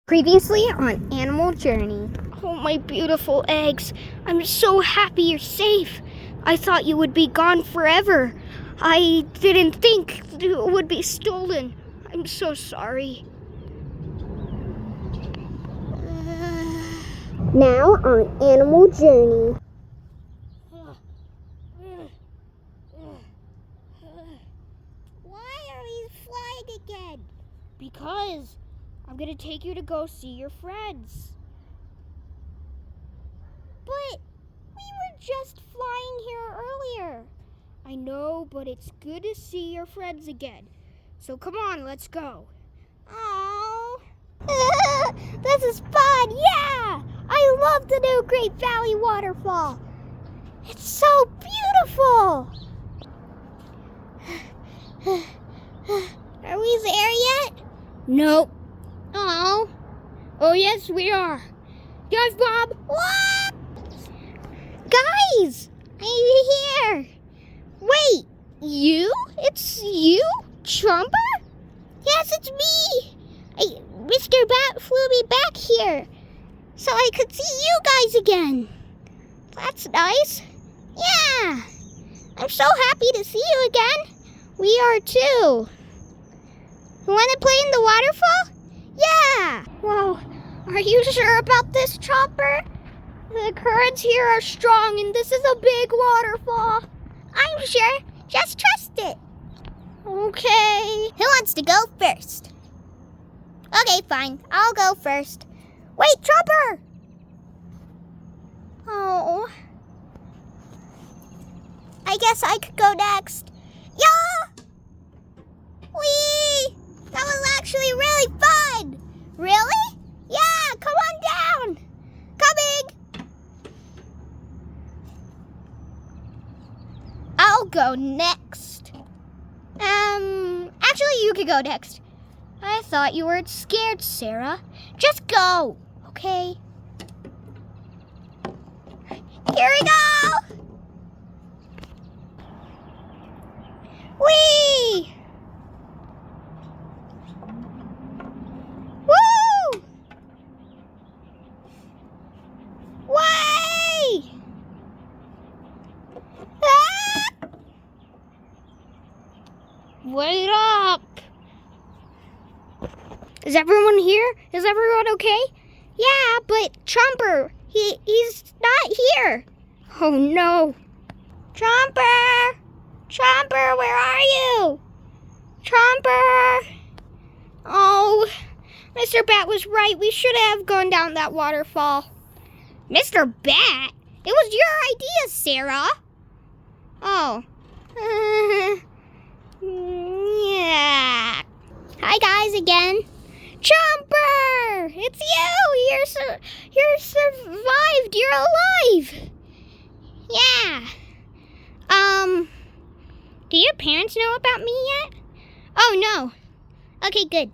Previously on Animal Journey. Oh, my beautiful eggs. I'm so happy you're safe. I thought you would be gone forever. I didn't think it would be stolen. I'm so sorry. Now on Animal Journey. Why are we flying again? Because I'm gonna take you to go see your friends. But we were just flying here earlier. I know, but it's good to see your friends again. So come on, let's go. Oh, this is fun, yeah! I love the new Great Valley waterfall. It's so beautiful. Are we there yet? Nope. Oh yes, we are. Yes, Bob. What? Guys, I'm here. Wait, you? It's you, Chomper? Yes, it's me. Mr. Bat flew me back here so I could see you guys again. That's nice. Yeah, I'm so happy to see you again. We are too. You want to play in the waterfall? Yeah. Whoa, are you sure about this, Chomper? The currents here are strong and this is a big waterfall. I'm sure. Just trust it. Okay. Who wants to go first? Okay, fine. I'll go first. Wait, Chomper! Oh. I guess I could go next. Yeah! Whee! That was actually really fun! Really? Yeah, come on down! Coming! I'll go next. Actually, you could go next. I thought you weren't scared, Sarah. Just go, okay? Here we go! Whee! Woo! Way! Ah! Wait up! Is everyone here? Is everyone okay? Yeah, but Chomper, he's not here. Oh no. Chomper! Chomper, where are you? Chomper! Oh, Mr. Bat was right. We should have gone down that waterfall. Mr. Bat? It was your idea, Sarah. Oh. Yeah. Hi, guys, again. Chomper! It's you! You're survived! You're alive! Yeah. Do your parents know about me yet? Oh, no. Okay, good.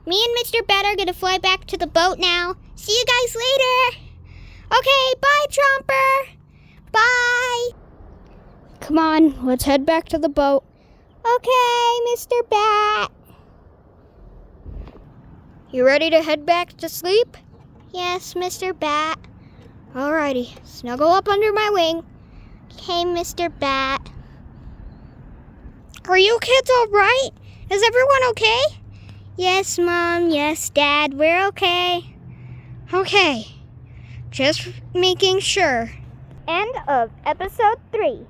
Me and Mr. Bat are gonna fly back to the boat now. See you guys later! Okay, bye, Chomper! Bye! Come on, let's head back to the boat. Okay, Mr. Bat. You ready to head back to sleep? Yes, Mr. Bat. Alrighty, snuggle up under my wing. Okay, Mr. Bat. Are you kids alright? Is everyone okay? Yes, Mom. Yes, Dad. We're okay. Okay, just making sure. End of episode 3.